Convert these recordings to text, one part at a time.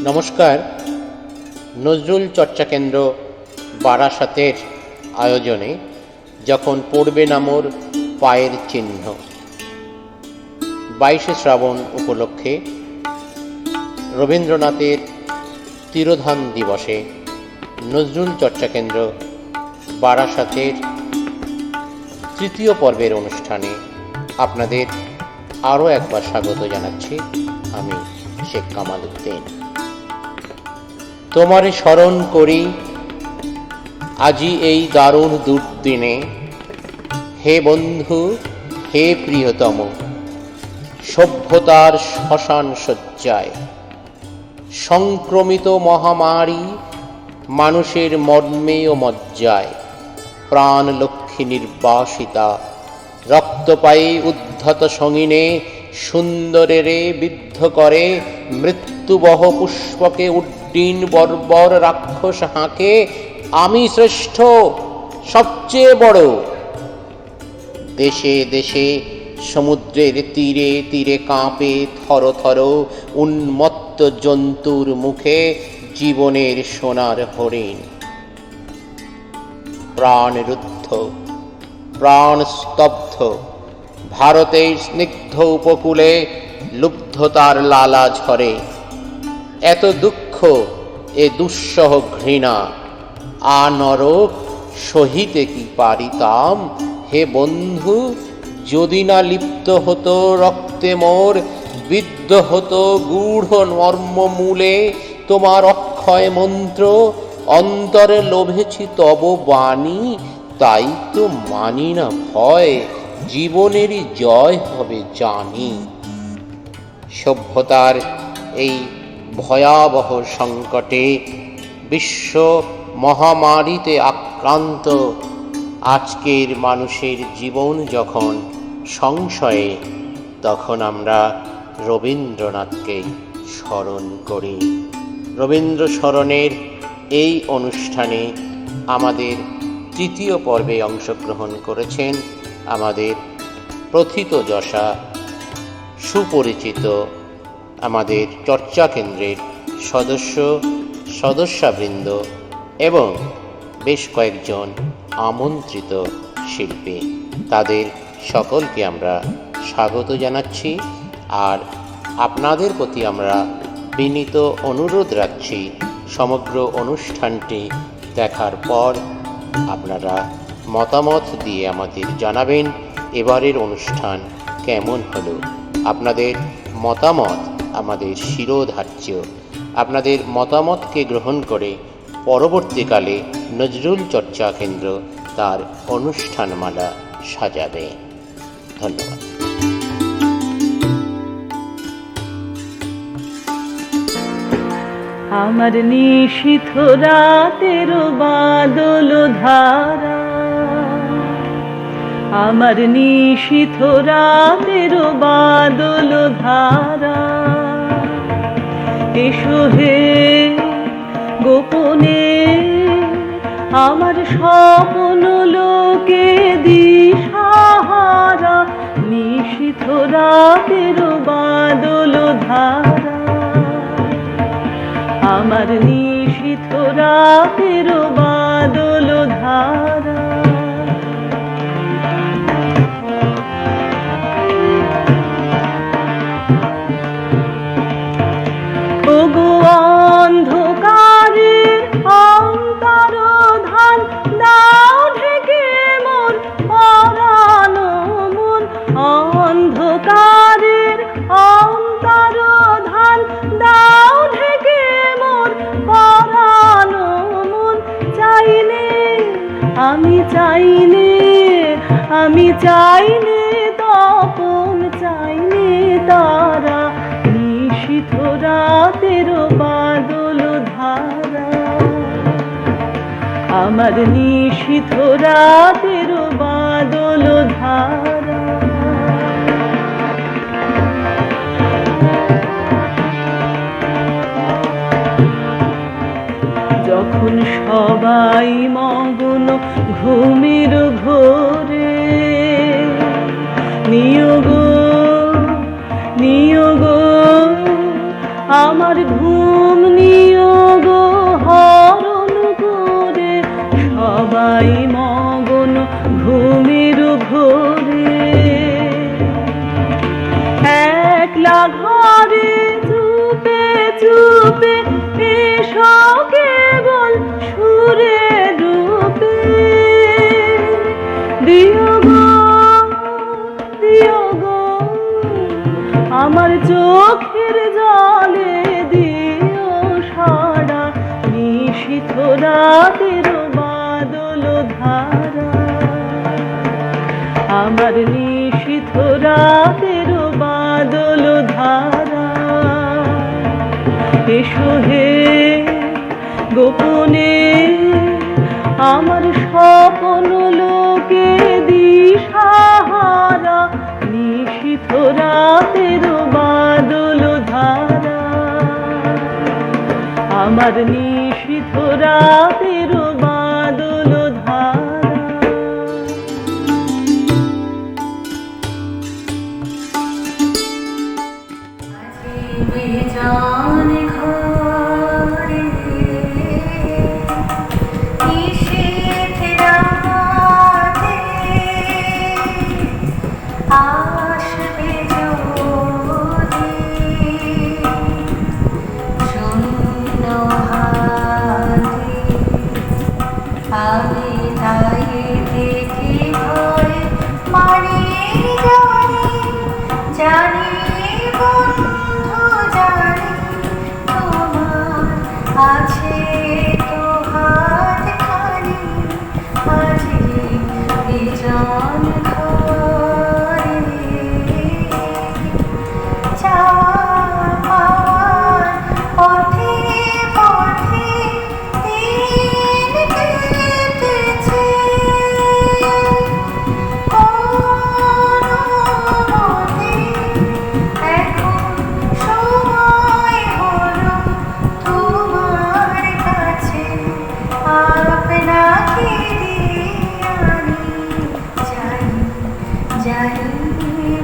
নমস্কার। নজরুল চর্চা কেন্দ্র বারাসাতের আয়োজনে যখন পড়বে না মোর পায়ের চিহ্ন 22শে শ্রাবণ উপলক্ষে রবীন্দ্রনাথের তিরোধান দিবসে নজরুল চর্চা কেন্দ্র বারাসাতের তৃতীয় পর্বের অনুষ্ঠানে আপনাদের আরও একবার স্বাগত জানাচ্ছি। আমি শেখ কামাল উদ্দিন। তোমারে স্মরণ করি আজি এই দারুণ দুর্দিনে, হে বন্ধু হে প্রিয়তম, সভ্যতার শ্মশান শয্যায় সংক্রমিত মহামারী মানুষের মর্মে ও মজ্জায়, প্রাণ লক্ষ্মী নির্বাসিতা রক্তপায়ী উদ্ধত সঙ্গিনে সুন্দরেরে বিদ্ধ করে মৃত্যুবহ পুষ্পকে উড্ডীন বর্বর রাক্ষস হাঁকে আমি শ্রেষ্ঠ সবচেয়ে বড়। দেশে দেশে সমুদ্রের তীরে তীরে কাঁপে থর থর উন্মত্ত জন্তুর মুখে জীবনের সোনার হরিণ। প্রাণ রুদ্ধ প্রাণ স্তব্ধ ভারতের স্নিগ্ধ উপকূলে লুব্ধতার লালা ঝরে। এত দুঃখ এ দুঃসহ ঘৃণা নরক সহিতে কি পারিতাম। হে বন্ধু, যদি না লিপ্ত হতো রক্তে মোর, বিদ্ধ হতো গূঢ় মর্মমূলে তোমার অক্ষয় মন্ত্র, অন্তরে লোভেছি তব বাণী, তাই তো মানি না ভয়, জীবনেরই জয় হবে জানি। সভ্যতার এই ভয়াবহ সংকটে, বিশ্ব মহামারীতে আক্রান্ত আজকের মানুষের জীবন যখন সংশয়ে, তখন আমরা রবীন্দ্রনাথকে স্মরণ করি। রবীন্দ্র স্মরণের এই অনুষ্ঠানে আমাদের তৃতীয় পর্বে অংশগ্রহণ করেছেন আমাদের প্রথিতযশা সুপরিচিত আমাদের চর্চা কেন্দ্রের সদস্যবৃন্দ এবং বেশ কয়েকজন আমন্ত্রিত শিল্পী। তাদের সকলকে আমরা স্বাগত জানাচ্ছি আর আপনাদের প্রতি আমরা বিনীত অনুরোধ রাখছি, সমগ্র অনুষ্ঠানটি দেখার পর আপনারা মতামত দিয়ে আমাদের জানাবেন এবারের অনুষ্ঠান কেমন হলো। আপনাদের মতামত আমাদের শিরোধার্য। আপনাদের মতামতকে গ্রহণ করে পরবর্তীকালে নজরুল চর্চা কেন্দ্র তার অনুষ্ঠানমালা সাজাবে। ধন্যবাদ। আমার নিশীথ রাতের বাদল ধারা, আমার নিশীথ রাতের বাদল ধারা, এসো হে গোপনে আমার স্বপ্ন লোকে দিশাহারা। নিশীথ রাতের বাদল ধারা, আমার নিশীথ রাতের বাদল ধারা। ওগো অন্ধকারের অন্তরধান, দাও ঢেকে মোর পরানো মন। অন্ধকারের অন্তরধান, দাও ঢেকে মোর পরানো মন। চাইলে আমি চাইলে, আমি চাইলে তপন, চাইলে তারা। নিশীথ রাতের বাদল ধারা, আমার নিশীথ রাতের বাদল ধারা। যখন সবাই মগ্ন ঘুমের ঘোরে, নিয়োগ নিয়োগ আমার ঘুম সবাই মগন ঘুমের ঘোরে, একলা ঘরে চুপে চুপে এসো কেবল সুরে রূপে। দিও গো আমার চোখের জলে দিও সারা, নিশীথ রাতের বাদল ধারা, আমার নিশীথ রাতের বাদল ধারা। এসো হে গোপনে আমার স্বপ্ন লোকে দিশাহারা, নিশীথ রাতের বাদল ধারা, আমার নিশীথ রাতের বাদল ধারা। বিজন ঘরে নিশীথ রাতে আসবে যদি শূন্য হাতে, আমি তাই দেখি ভয় মারি জানি, জানি বন্ধু জানি তোমার আছে তো হাতখানি, আজি বিজন ঘরে। যাওয়ার পথে পথে দিন কেটেছে, কোনো মতে এখন সময় হলো তোমার কাছে আপনাকে দিয়ে আনি। জানি জানি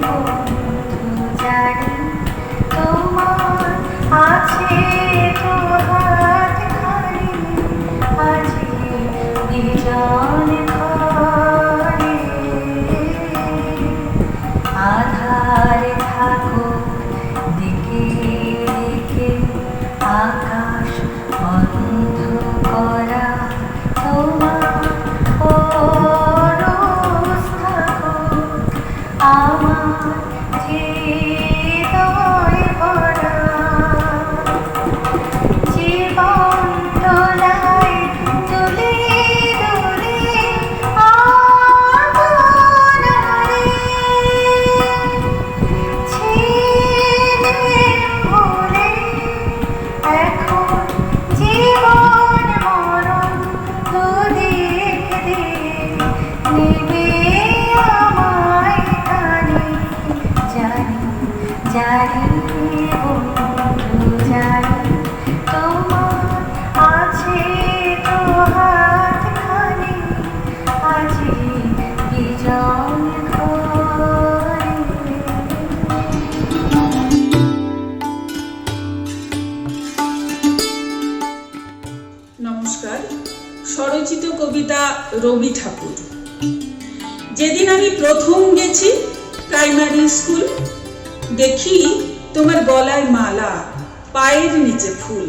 বন্ধু জানি তোমার আছে তো হাতখানি, আজি বিজন ঘরে। আধারে থাকো দিকে দিকে আকাশ বন্ধ করা, তোমার পরশ থাকুক আমার হৃদয় ভরা। জীবন দোলায় দুলে দুলে আপনারে ছিলেন ভুলে, এখন জীবন মরণ দুদিক দিয়ে নিবে আমায় টানি। জানি জানি বন্ধু জানি তোমার আছে তো হাতখানি, আজি বিজন ঘরে। নমস্কার। স্বরচিত কবিতা রবি ঠাকুর। যেদিন আমি প্রথম গেছি প্রাইমারি স্কুল, দেখি তোমার গলায় মালা, পায়ের নিচে ফুল।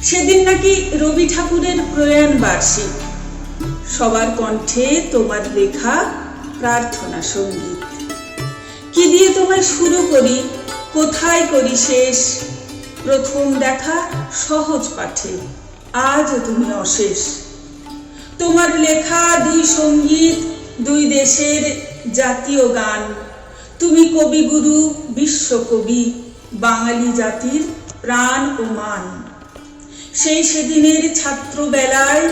সেদিন নাকি রবি ঠাকুরের প্রয়াণ বার্ষিক। সবার কণ্ঠে তোমার লেখা প্রার্থনা সঙ্গীত। কি দিয়ে তোমায় শুরু করি, কোথায় করি শেষ? প্রথম দেখা সহজ পাঠে, আজও তুমি অশেষ। তোমার লেখা দুই সঙ্গীত, দুই দেশের জাতীয় গান। তুমি কবিগুরু, বিশ্বকবি, বাঙালি জাতির প্রাণ ও মান। সেই সেদিনের ছাত্র বেলায়,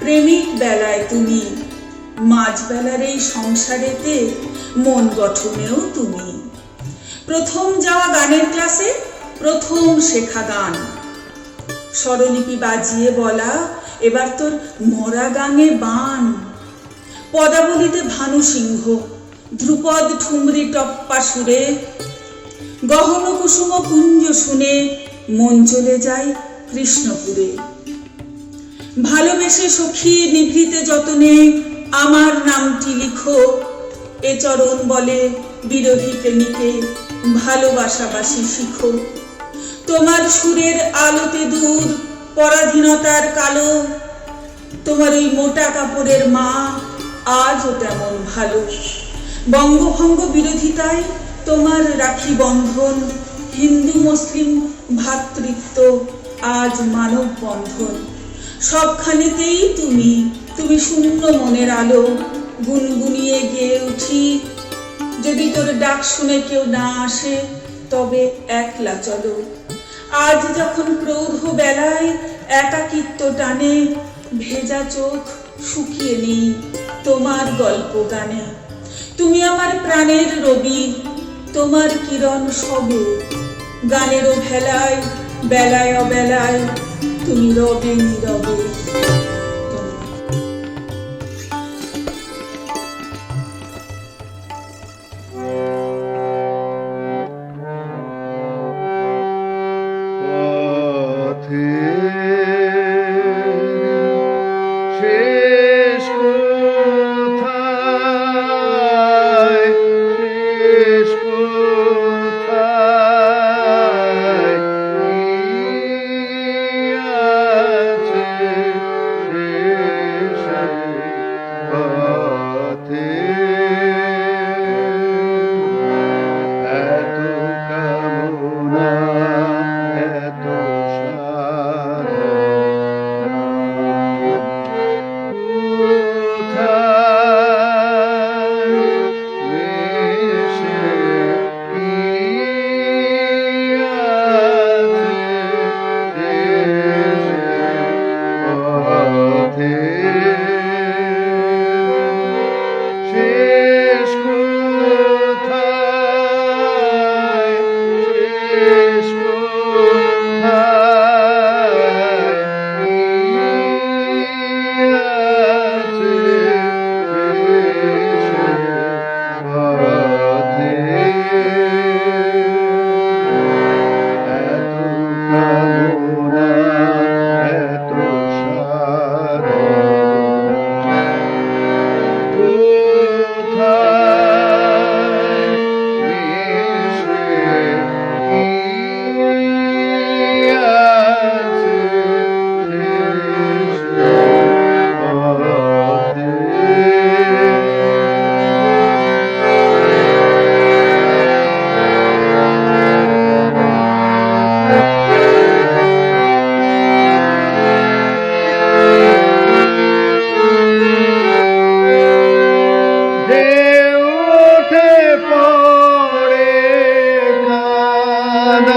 প্রেমিক বেলায় তুমি, মাঝবেলার এই সংসারেতে মন গঠনেও তুমি। প্রথম যাওয়া গানের ক্লাসে, প্রথম শেখা গান। স্বরলিপি বাজিয়ে বলা, এবার তোর মরা গাঙে বান। পদাবলিতে ভানু সিংহ, ধ্রুপদ ঠুমরি টপ্পা সুরে, গহন কুসুম কুঞ্জ শুনে মন চলে যায় কৃষ্ণপুরে। ভালোবেসে সখী নিভৃতে যতনে আমার নামটি লিখো। এ চরণ বলে বিরোহী প্রেমিকে ভালোবাসাবাসি শিখো। তোমার সুরের আলোতে দূর পরাধীনতার কালো, তোমার ওই মোটা কাপড়ের মা আজও তেমন ভালো। বঙ্গভঙ্গ বিরোধিতায় তোমার রাখি বন্ধন, হিন্দু মুসলিম ভ্রাতৃত্ব আজ মানব বন্ধন। সবখানেতেই তুমি শূন্য মনের আলো, গুনগুনিয়ে গেয়ে উঠি। যদি তোর ডাক শুনে কেউ না আসে তবে একলা চলো। আজ যখন প্রৌঢ় বেলায় একাকিত্ব টানে, ভেজা চোখ শুকিয়ে নেই তোমার গল্প গানে। তুমি আমার প্রাণের রবি, তোমার কিরণ সবে, গানেরও ভেলায় বেলায় অবেলায় তুমি রবে নীরবে। শেষ কোথায়, শেষ কোথায় কি আছে শেষ পথে? এত কামনা, এত শেষ কোথায়, শেষ কোথায় কি আছে শেষ পথে? এত কামনা, এত উঠে পড়ে কাদার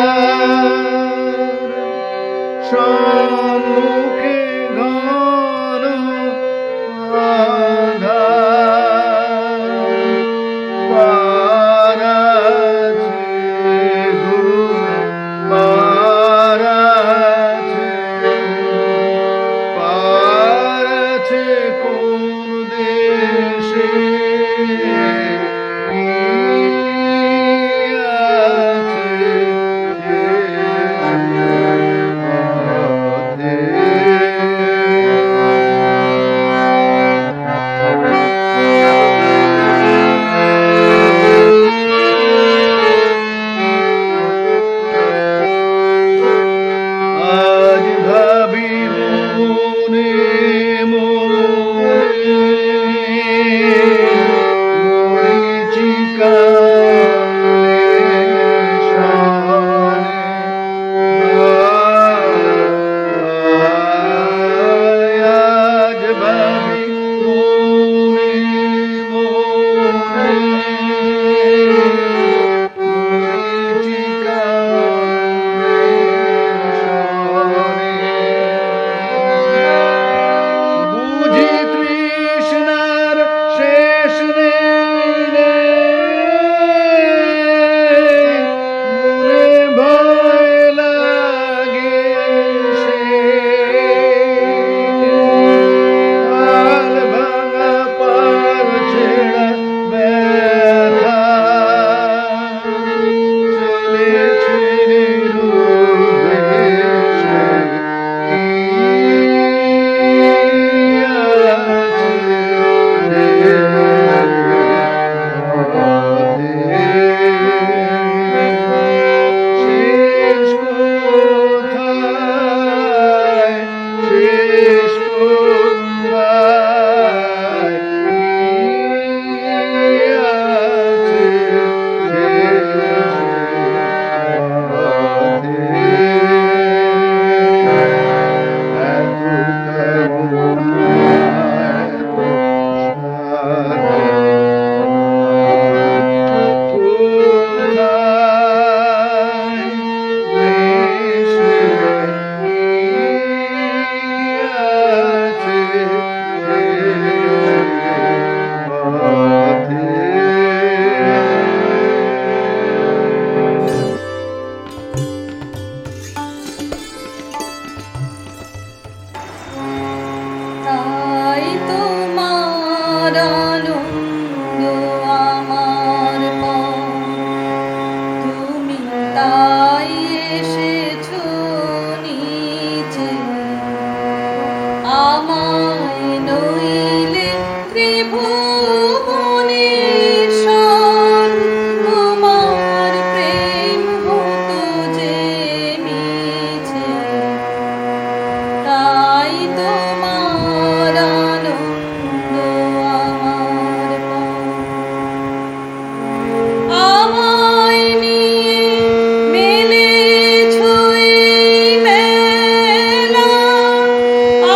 সম্মুখে ঘন আঁধার। পার আছে ঘুম, পার আছে কোন দেশে? পথে আনন্দ আমার পর। তুমি তাই এসেছো নিচে, আমায় নইলে ত্রিভুবনেশ্বর। তোমার প্রেম হতো যে মিছে, তাই তোমার আনন্দ আমার পর। আমায় নিয়ে মেলেছো এই মেলা,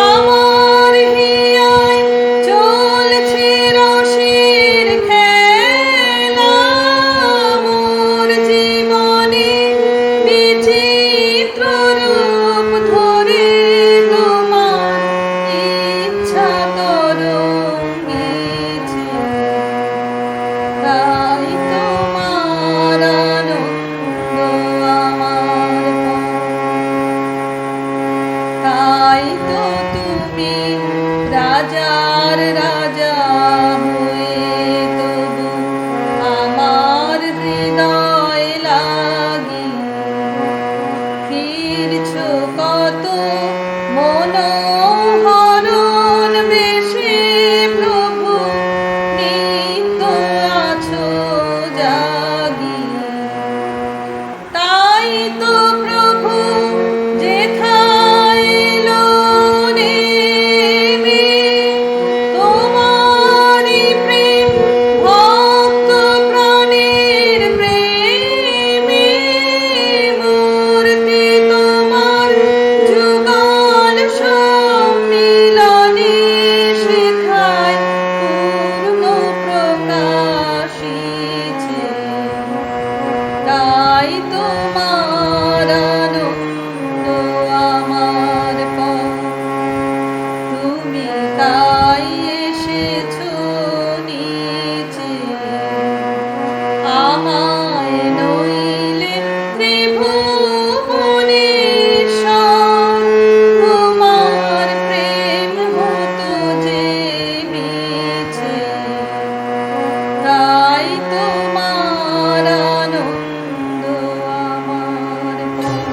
আমার হিয়ায় চলছে রসের খেলা। মোর জীবনে বিচিত্র রূপ ধরে তোমার ইচ্ছা তরঙ্গিছে, তাই তোমার আনন্দ আমার পর। তাই তো তুমি রাজার রাজা হয়ে তবু আমার হৃদয় লাগি ফিরছো কত মনোহরণ বেশে প্রভু, নিত্য আছো জাগি। তাই তো প্রভু যেথায় এলো নেমে, তোমারই প্রেম ভক্ত প্রাণের প্রেমে। মূর্তি তোমার যুগল সম্মিলনে সেথায় পূর্ণ প্রকাশিছে, তাই তোমার আনন্দ আমার পর। তুমি তাই এসেছো নিচে, আমায় নইলে ত্রিভুবনেশ্বর। তোমার প্রেম হতো যে মিছে, তাই তোমার আনন্দ আমার পর।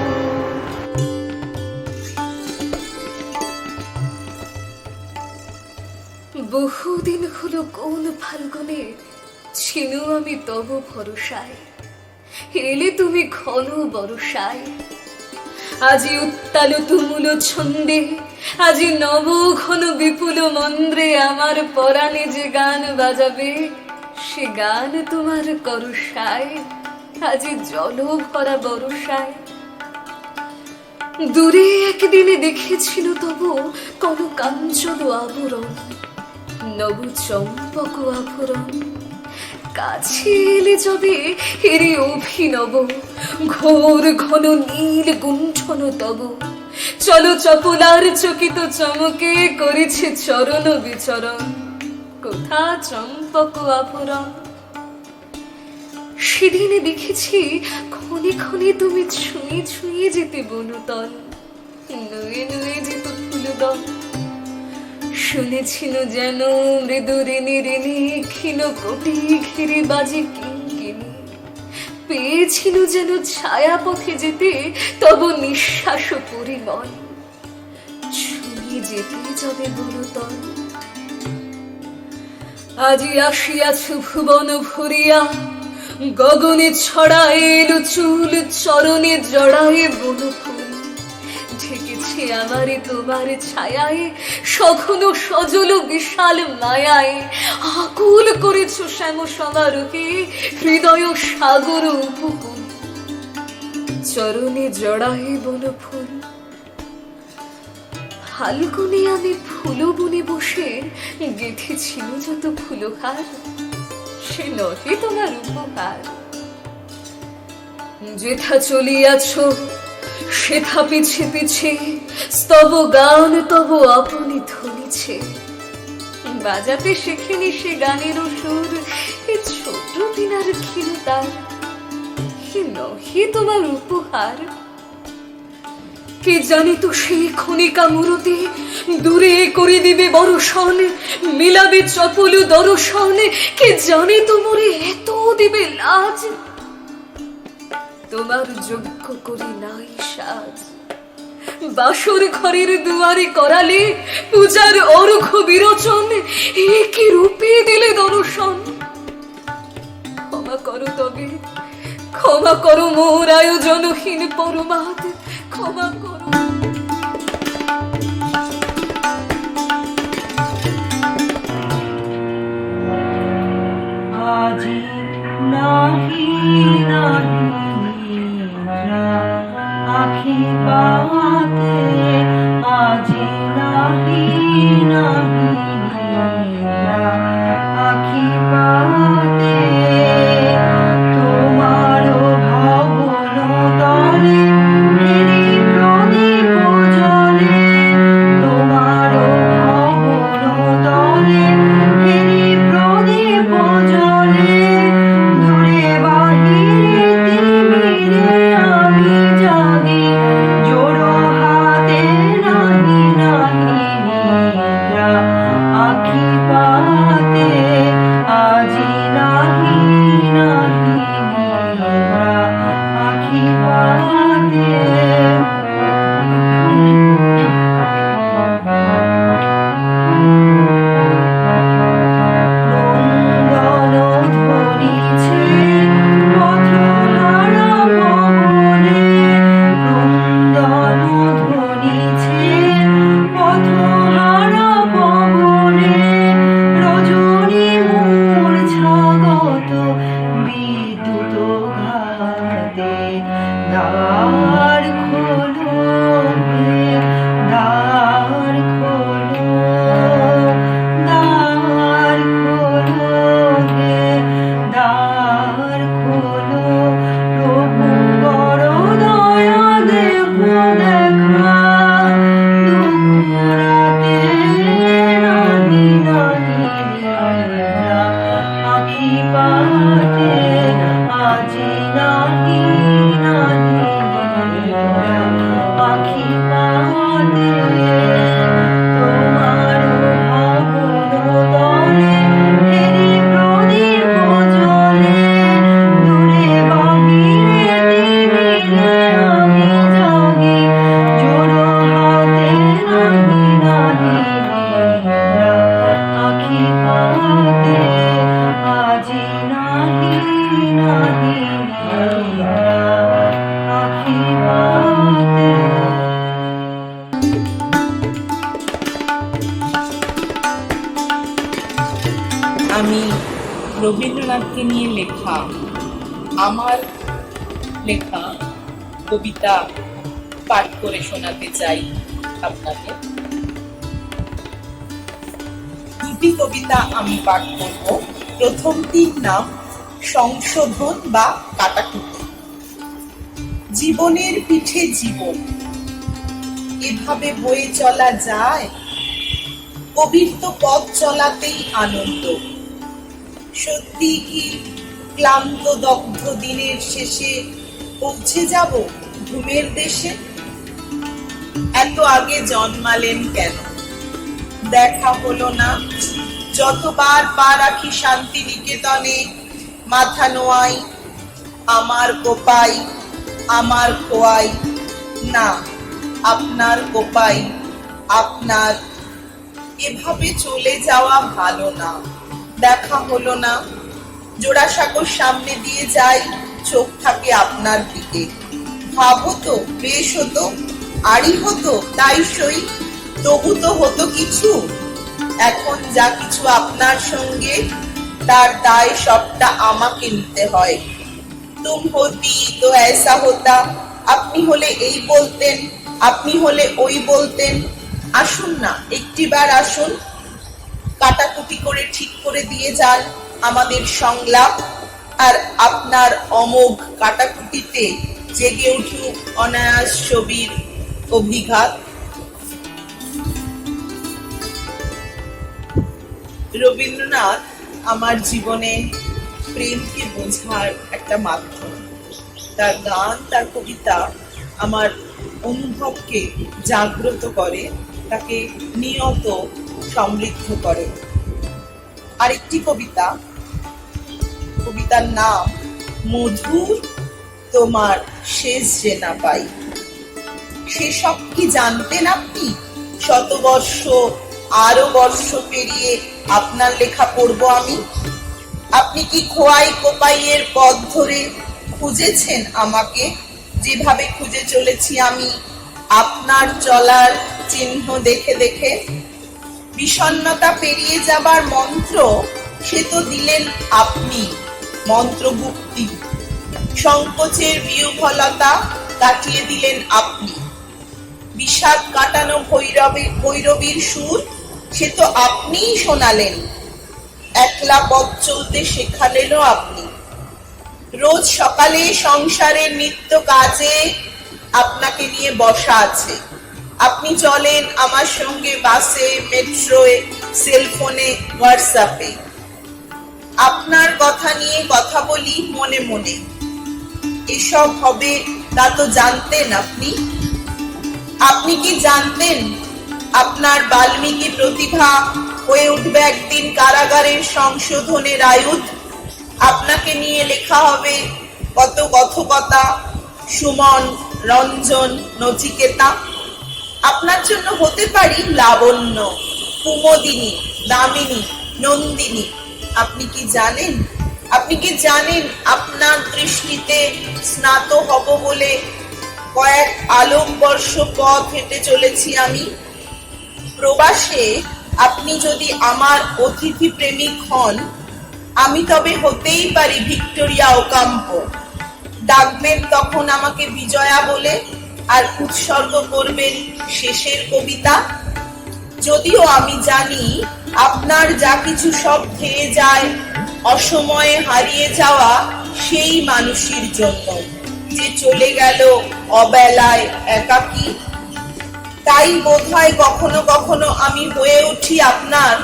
বহুদিন হলো কোন ফাল্গুনে ছিল আমি তব ভরসায়, এলে তুমি ঘন বরসায়। আজি উত্তাল তুমুল ছন্দে, আজি নব ঘন বিপুল মন্দ্রে আমার পরাণে যে গান বাজাবে, সে গান তোমার করসায়। আজি জল ভরা বরসায় দূরে একদিনে দেখেছিল তব কন কাঞ্চন আবরণ, নব চম্পক আভরণ। কাছে এলে যবে এরে অভিনব, ঘোর ঘন নীল গুণ্ঠন তব। চলো চপলার চকিত চমকে করেছে চরণ বিচরণ, কোথা চম্পক আভরণ। সেদিন দেখেছি ক্ষণে ক্ষণে তুমি ছুঁয়ে ছুঁয়ে যেতে বনতল, নুয়ে নুয়ে যেত ফুলদল। শুনেছিল যেন মৃদু রেনে রেনে ক্ষীণ কোটি ঘিরে বাজে কিঙ্কিনি। পেয়েছিল যেন ছায়া পথে যেতে তব নিঃশ্বাস পরিমল, ছুঁয়ে যেতে যাবে বনতল। আজি আসিয়াছ ভুবন ভরিয়া, গগনে ছড়ায় এলো চুল, চরণে জড়ায় বন ফুল। ঢেকেছে আমারে তোমার ছায়ায়, সঘন সজল বিশাল মায়ায়। আকুল করেছ শ্যাম সমারোহে হৃদয় সাগর উপকূল, চরণে জড়ায় বন ফুল। ফাল্গুনে আমি ফুল বনে বসে গেঁথেছিল যত ফুলহার, সে নহে তোমার উপহার। যেথা চলিয়াছ সেথা পিছে পিছে, স্তব গান তব আপনি ধ্বনিছে। বাজাতে শেখেনি সে গানের সুর, এ ছোট দিনার ক্ষীণ তার, হে নহে তোমার উপহার। কে জানে তো সেই ক্ষণিকা মুরতে দূরে করে দিবে বরষণ, মিলাবে চপল দর্শন, কে জানে তো মোরে এত দিবে লাজ। তোমার যোগ্য করি নাই সাজ, বাসর ঘরের দুয়ারে করালে পূজার অর্ঘ বিরোচন, কি রূপে দিলে দর্শন। ক্ষমা করো তবে, ক্ষমা করো মোর আয়োজনহীন পরমাদ, ক্ষমা করো। আজি নাহি নাহি আখি পাতে, আজি নাহি নাহি আখি পাতে, তোমারও ভাবন তলে ফেরি প্রদীপ জলে, তোমারও ভাবন তলে ফেরি প্রদীপ জলে, দূরে বাহিরে তিমিরে আমি জাগি, জোড়ো হাতে নাহি নাহি নিদ্রা আখি পাতে, আজি নাহি নাহি নিদ্রা আখি পাতে। ক্রন্দন ধ্বনিছে পথহারা পবনে, ক্রন্দন ধ্বনিছে পথহারা পবনে, রজনী মূর্ছাগত বিদ্যুৎ ঘাতে, দ্বার খোলো হে, দ্বার খোলো, দ্বার খোলো হে, দ্বার খোলো, প্রভু বড় দয়া দেব দেখা, দুঃখ রাতে নাহি নাহি নিদ্রা আখি পাতে, আজি নাহি নাহি নিদ্রা আখি পাতে, তোমারও ভাবন তলে ফেরি প্রদীপ জলে, দূরে বাহিরে তিমিরে আমি জাগি, জোড়ো হাতে নাহি নাহি নিদ্রা আখি পাতে, আজি নাহি নাহি নিদ্রা আখি পাতে। আমি রবীন্দ্রনাথকে নিয়ে লেখা আমার লেখা কবিতা পাঠ করে শোনাতে চাই আপনাকে। দুটি কবিতা আমি পাঠ করব। প্রথমটির নাম সংশোধন বা কাটাকুটি। জীবনের পিঠে জীবন, এভাবে বয়ে চলা যায়? কবির তো পথ চলাতেই আনন্দ। সত্যি কি ক্লান্ত দগ্ধ দিনের শেষে পৌঁছে যাব ঘুমের দেশে? এত আগে জন্মালেন কেন? দেখা হলো না? যতবার পা রাখি শান্তিনিকেতনে, মাথা নোয়াই, আমার কোপাই, আমার খোয়াই, না আপনার কোপাই, আপনার। এভাবে চলে যাওয়া ভালো না। দেখা হলো না? জোড়াসাঁকোর সামনে দিয়ে যাই, চোখ থাকে আপনার দিকে। ভাব হতো, বেশ হতো, আড়ি হতো, তাই সই, তবু তো হতো কিছু। এখন যা কিছু আপনার সঙ্গে, তার দায় সবটা আমাকে নিতে হয়। তুম হতি তো ऐसा होता, আপনি হলে এই বলতেন, আপনি হলে ওই বলতেন। আসুন না, একটিবার আসুন, কাটাকুটি করে ঠিক করে দিয়ে যান আমাদের সংলাপ। আর আপনার অমোঘ কাটাকুটিতে জেগে উঠুক অনায়াস ছবির অভিঘাত। রবীন্দ্রনাথ আমার জীবনে প্রেমকে বোঝার একটা মাধ্যম। তার গান, তার কবিতা আমার অনুভবকে জাগ্রত করে, তাকে নিয়ত সমৃদ্ধ করে। আরেকটি কবিতার নাম মধুর তোমার শেষ যে না পাই। সেসব কি জানতেন আপনি? শতবর্ষ আরো বর্ষ পেরিয়ে আপনার লেখা পড়ব আমি। আপনি কি খোয়াই কোপাইয়ের পথ ধরে খুঁজেছেন আমাকে, যেভাবে খুঁজে চলেছি আমি আপনার চলার চিহ্ন দেখে দেখে? বিষণ্ণতা পেরিয়ে যাবার মন্ত্র সে তো দিলেন আপনি, মন্ত্রগুপ্তি। সংকোচের বিহ্বলতা কাটিয়ে দিলেন আপনি। বিষাদ কাটানো ভৈরবীর সুর সে তো আপনিই শোনালেন। একলা পথ চলতে শেখালেনও আপনি। রোজ সকালে সংসারের নিত্য কাজে আপনাকে নিয়ে বসা আছে। আপনি চলেন আমার সঙ্গে বাসে, মেট্রোয়, সেলফোনে, হোয়াটসঅ্যাপে। আপনার কথা নিয়ে কথা বলি মনে মনে। এসব হবে তা তো জানতেন আপনি? আপনি কি জানতেন আপনার বাল্মীকি প্রতিভা হয়ে উঠবে একদিন কারাগারের সংশোধনের আয়ুধ? আপনাকে নিয়ে লেখা হবে কত কথকতা, সুমন, রঞ্জন, নচিকেতা। আপনার জন্য হতে পারি লাবণ্য, কুমোদিনী, দামিনী, নন্দিনী। আপনি কি জানেন আপনার দৃষ্টিতে স্নাত হব বলে কয়েক আলোকবর্ষ পথ হেঁটে চলেছি আমি। প্রবাসে আপনি যদি আমার অতিথি প্রেমিক হন, আমি তবে হতেই পারি ভিক্টোরিয়া ওকাম্প। ডাকবেন তখন আমাকে বিজয়া বলে, আর উৎসর্গ করবেন শেষের কবিতা। যদিও আমি জানি আপনার যা কিছু সব খেয়ে যায় অসময়ে হারিয়ে যাওয়া সেই মানুষের জন্য, যে চলে গেল অবেলায় একাকী। তাই বোধহয় কখনো কখনো আমি হয়ে উঠি আপনার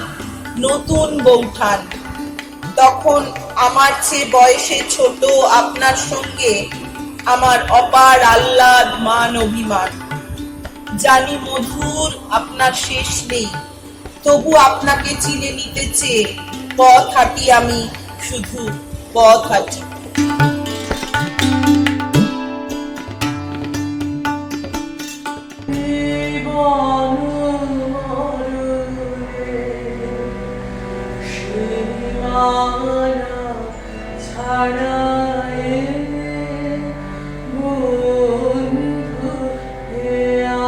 নতুন বৌঠান। তখন আমার চেয়ে বয়সে ছোট আপনার সঙ্গে আমার অপার আহ্লাদ, মান, অভিমান। জানি মধুর আপনার শেষ নেই, তবু আপনাকে চিনে নিতে চেয়ে পথ হাঁটি আমি, শুধু পথ হাঁটি। জীবন মরণে সীমানা ছাড়ায়ে বন্ধু হে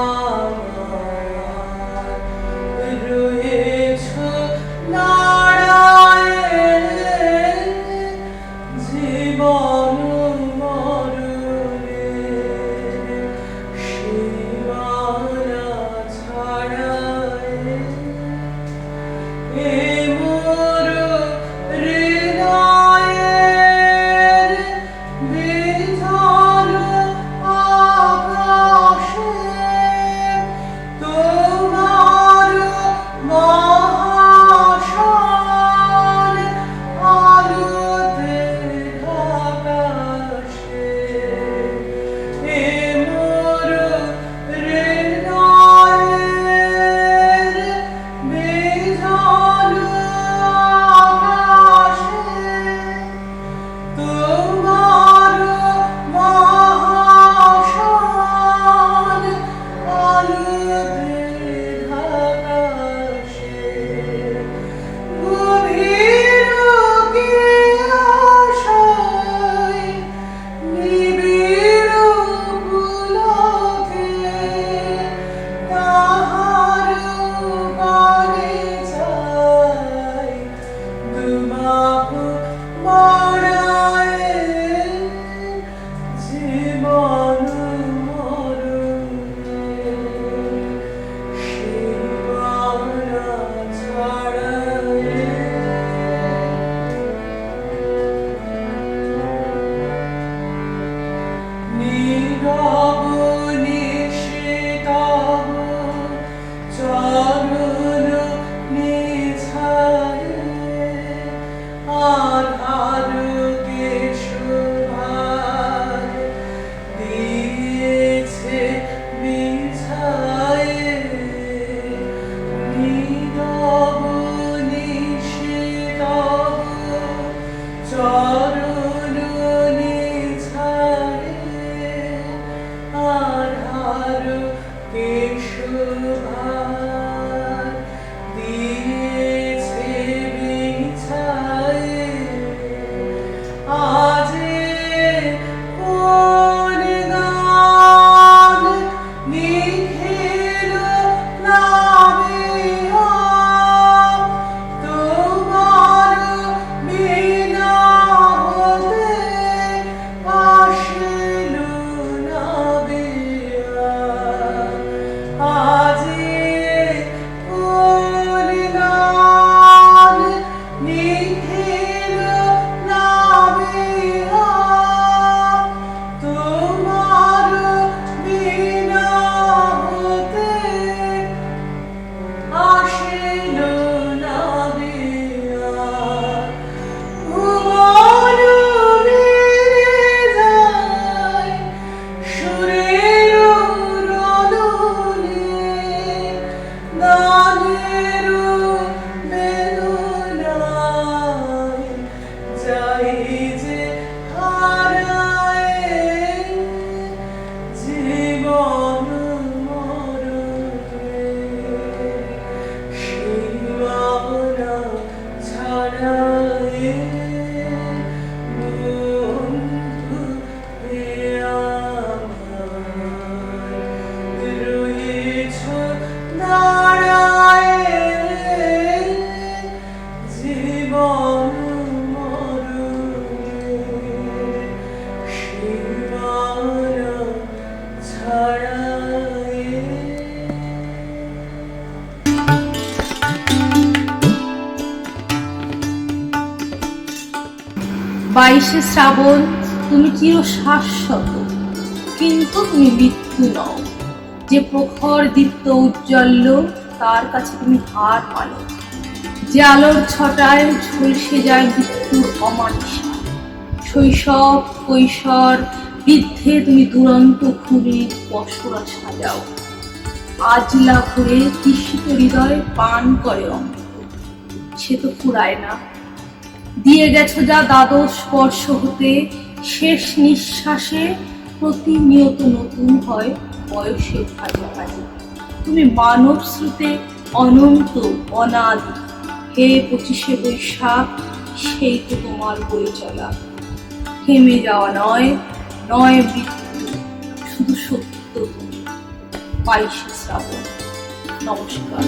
আমার রয়েছ দাঁড়ায়ে। জীবন মরণে সীমানা দাঁড়ায় জীবন মরণের সীমানা ছাড়ায়। বাইশে শ্রাবণ, তুমি চির শাশ্বত, কিন্তু তুমি মৃত্যু নও। যে প্রখর দীপ্ত উজ্জ্বল্য, তার কাছে তুমি হার মানো। যে আলোর ছটায় ঝলসে যায় মৃত্যুর অমানিসা। শৈশব, কৈশোর, বৃদ্ধে তুমি দুরন্ত ঘুরে পশরা সাজাও। আজলা ঘুরে তৃষিত হৃদয় পান করে অমৃত। সে তো ফুরায় না। দিয়ে গেছো যা দ্বাদশ স্পর্শ হতে, শেষ নিঃশ্বাসে প্রতিনিয়ত নতুন হয় বয়সের ভাজাভাজি। তুমি মানব স্রোতে অনন্ত অনাদি। হে 25শে বৈশাখ, সেই তো তোমার বয়ে চলা। থেমে যাওয়া নয়, নয় মৃত্যু, শুধু সত্য তুমি। 22শে শ্রাবণ। নমস্কার।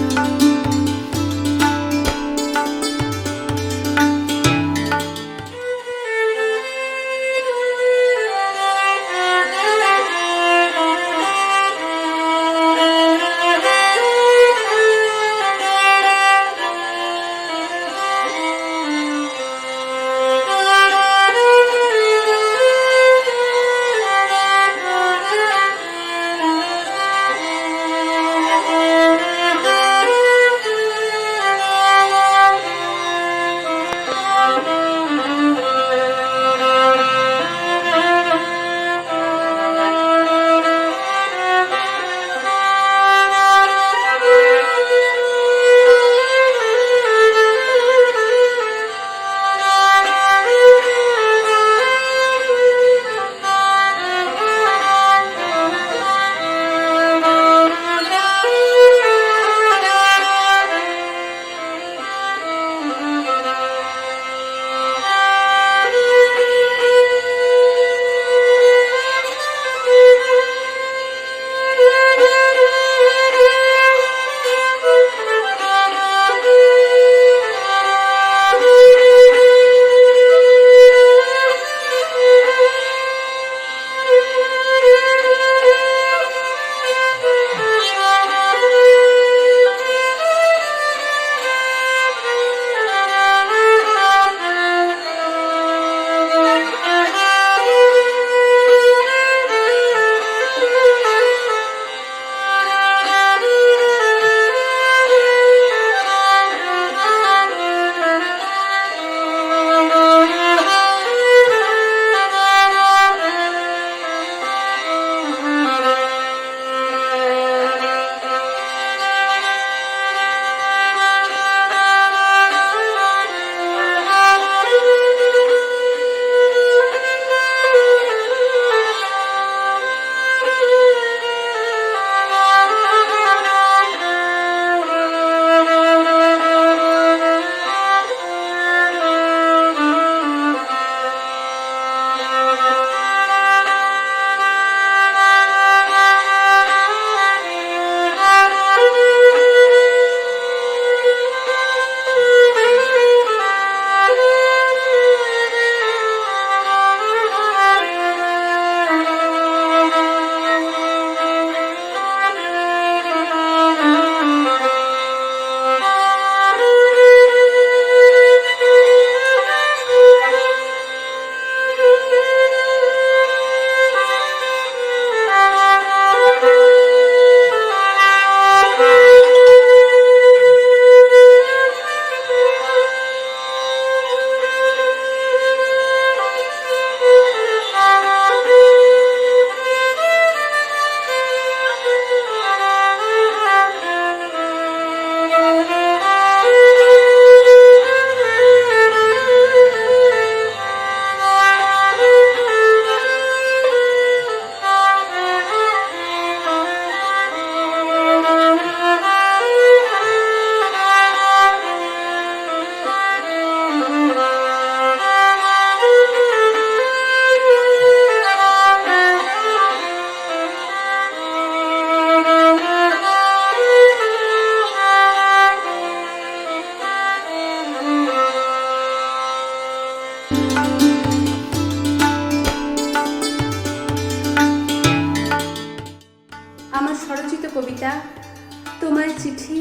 তোমার চিঠি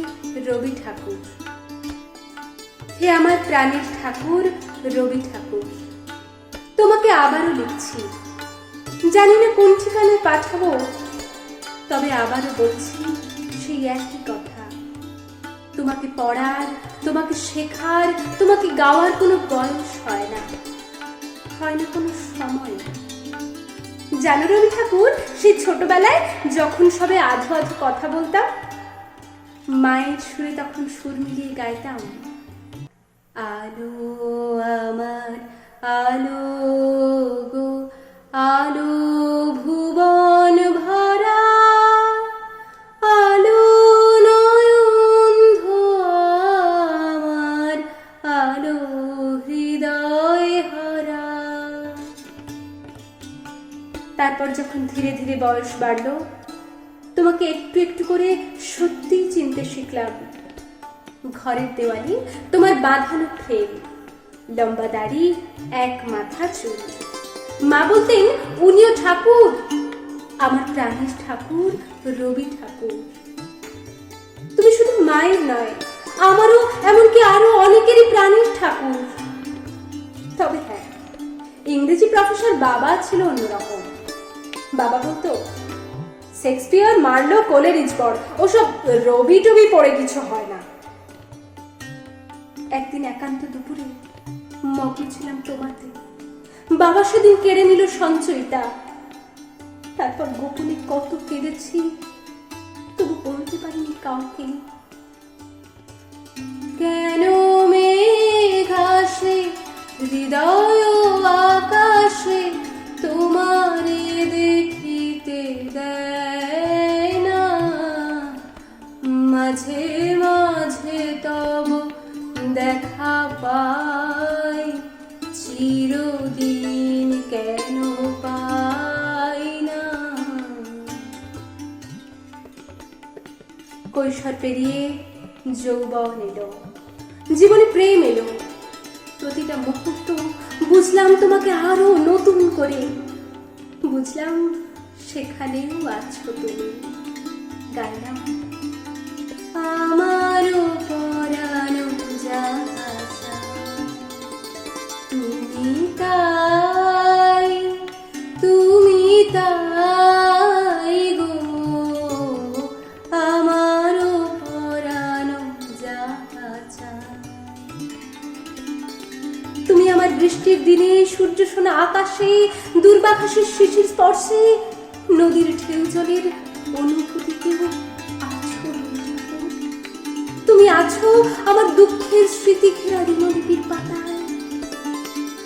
রবি ঠাকুর। হে আমার প্রাণের ঠাকুর রবি ঠাকুর, তোমাকে আবারও লিখছি। জানি না কোন ঠিকানায় পাঠাবো, তবে আবারও বলছি সেই একই কথা। তোমাকে পড়ার, তোমাকে শেখার, তোমাকে গাওয়ার কোনো বয়স হয় না, হয় না কোনো সময়। জানো রবি ঠাকুর, সেই ছোটবেলায় যখন সবে আধো আধো কথা বলতাম, মায়ের সুরে তখন সুর মিলিয়ে গাইতাম, আলো আমার আলো গো আলো ভুবন ভরা, আলো নয়ন আমার আলো হৃদয় হরা। তারপর যখন ধীরে ধীরে বয়স বাড়লো, তোমাকে একটু একটু করে সত্যিই চিনতে শিখলাম। ঘরের দেওয়ালে তোমার বাঁধানো ফ্রেম, লম্বা দাড়ি, এক মাথা চুল। মা বলতেন উনিও ঠাকুর, আমার প্রাণের ঠাকুর রবি ঠাকুর। তুমি শুধু মায়ের নয়, আমারও, এমনকি আরো অনেকেরই প্রাণের ঠাকুর। তবে হ্যাঁ, ইংরেজি প্রফেসর বাবা ছিল অন্যরকম। বাবা বলতো, শেক্সপিয়ার, মার্লো, কোলেরিজবর্গ, ওসব রবি টবি পড়ে কিছু হয় না। একদিন একান্ত দুপুরে মগ্ন ছিলাম তোমাতে, বাবা সেদিন কেড়ে নিল সঞ্চয়টা। তারপর গোপনে কত কেঁদেছি, তবু বলতে পারিনি কাউকে। কেন মেঘ আসে হৃদয় আকাশে, তোমারে দেখিতে দেয় না, মাঝে মাঝে তব দেখা পাই, চিরদিন কেন পাই না। কৈশোর পেরিয়ে যৌবন এলো, জীবনে প্রেম এলো। প্রতিটা মুহূর্ত বুঝলাম তোমাকে আরো নতুন করে, বুঝলাম সেখানেও আছো তুমি। গাইলাম, আমারও পরানো যাহা চায়, তুমি তাই, তুমি তাই গো, আমারও পরানো যাহা চায়। তুমি আমার বৃষ্টির দিনে, সূর্য সোনা আকাশে, দুর্বাকাশের শিশির স্পর্শে, নদীর ঢেউ জলের অনুভূতিতেও আছো। তুমি আছো আমার দুঃখের স্মৃতি ঘেরা দিনলিপির পাতায়।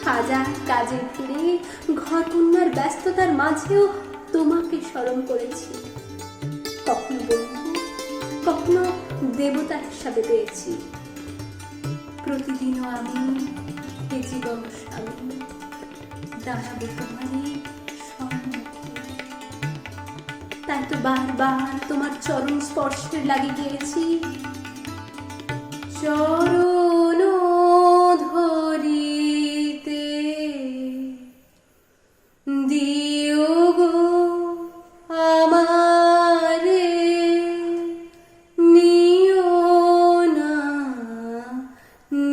হাজার কাজে ফিরে, ঘর কন্যার ব্যস্ততার মাঝেও তোমাকে স্মরণ করেছি। কখনো বন্ধু, কখনো দেবতা হিসাবে পেয়েছি। প্রতিদিনও আমি হে জীবন স্বামী, দাঁড়াবো তোমারই সম্মুখে। তাই তো বারবার তোমার চরণ স্পর্শের লাগি গিয়েছি। চরণ ধরিতে দিও গো আমারে, নিও না,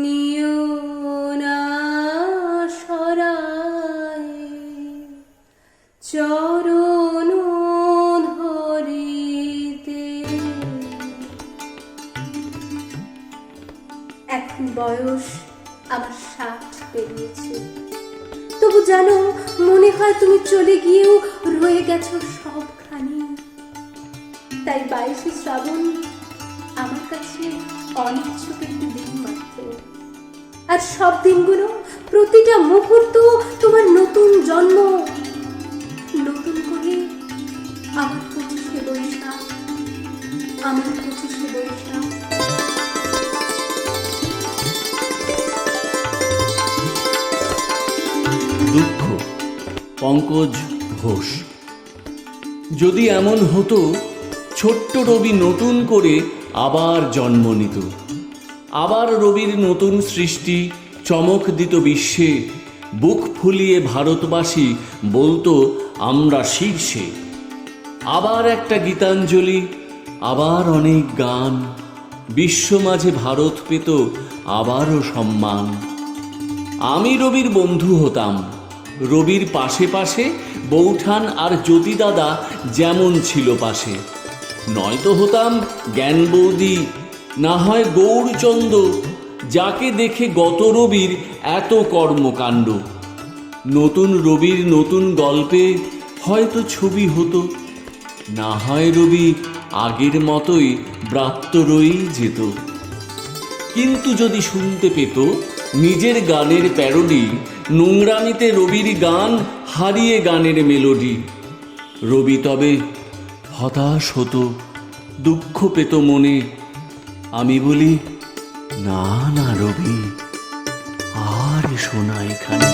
নিও না সরায়, চরণ ধরিতে। এখন বয়স আমার 60 পেরিয়েছে, তবু জানো, মনে হয় তুমি চলে গিয়েও রয়ে গেছো সবখানি। তাই 22শে শ্রাবণ আমার কাছে অনিচ্ছুক একটি দিন মাত্র। আর সব দিনগুলো, প্রতিটা মুহূর্ত তোমার নতুন জন্ম। নতুন করে আমার 25শে বৈশাখ, আমার 25শে বৈশাখ। দুঃখ, পঙ্কজ ঘোষ। যদি এমন হতো ছোট্ট রবি নতুন করে আবার জন্ম নিত, আবার রবির নতুন সৃষ্টি চমক দিত বিশ্বে, বুক ফুলিয়ে ভারতবাসী বলতো আমরা শীর্ষে। আবার একটা গীতাঞ্জলি আবার অনেক গান, বিশ্ব মাঝে ভারত পেত আবারও সম্মান। আমি রবির বন্ধু হতাম, রবির পাশে পাশে বৌঠান আর জ্যোতি দাদা যেমন ছিল পাশে। নয়তো হতাম জ্ঞান বৌদি, না হয় গৌরচন্দ, যাকে দেখে গত রবির এত কর্মকাণ্ড। নতুন রবির নতুন গল্পে হয়তো ছবি হতো, না হয় রবি আগের মতোই ব্রাত্য রয়েই যেত। কিন্তু যদি শুনতে পেত নিজের গানের প্যারোডি, নোংরামিতে রবির গান হারিয়ে গানের মেলোডি, রবি তবে হতাশ হতো, দুঃখ পেত মনে। আমি বলি, না না রবি, আর এসো না এখানে।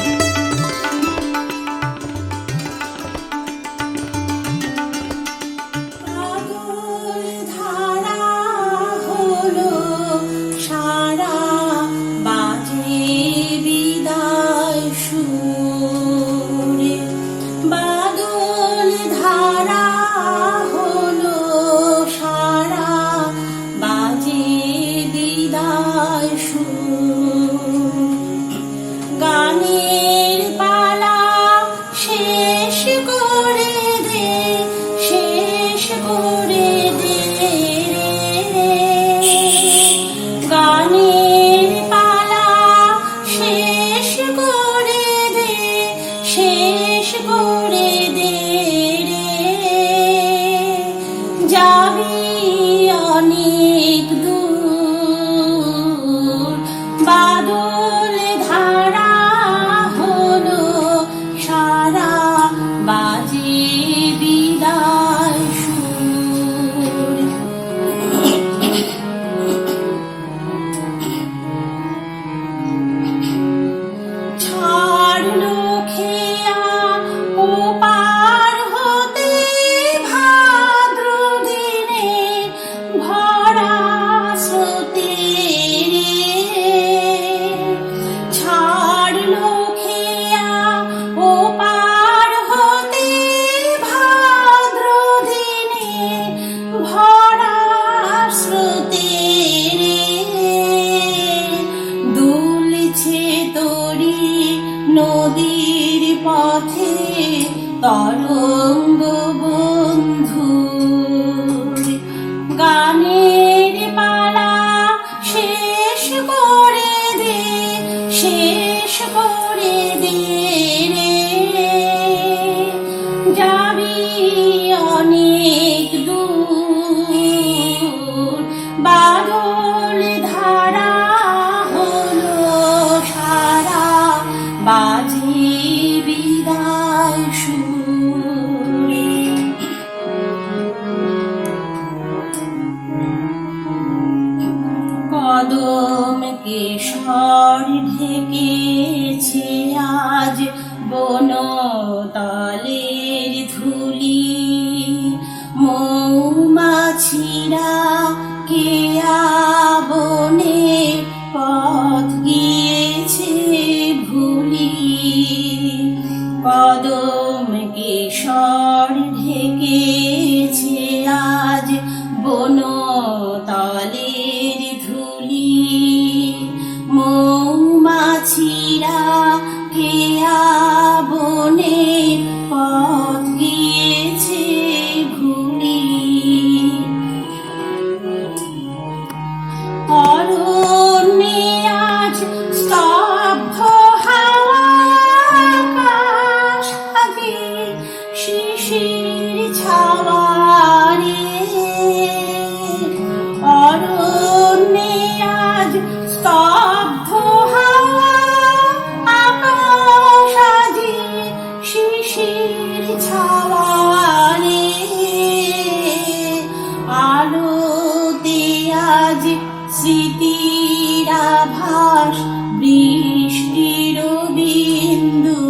নদীর পথে তরঙ্গ বন্ধু, গানের পালা শেষ করে দে, শেষ করে দে রে। যাবি অনেক দূর, বাদল ধারা হলো সারা, বাজে বিদায় সুর। কদম কেশর ঢেকেছে আজ বনতলের ধুলি, মৌমাছিরা কেয়া বনে পথ গিয়েছে ভুলি। কদম কেশর ঢেকেছে আজ বনতলের ধুলি, মৌমাছিরা কেয়া বনে পথ গিয়েছে ভুলি। অরণ্যে আজ স্তব্ধ হাওয়া, আকাশ আগে শিশির ছাওয়া রে। অরণ্যে আজ স্তব্ধ হাওয়া, আকাশ আগে শিশির ছাওয়া রে। আলোতে আজ স্মৃতির আভাস, বৃষ্টির বিন্দু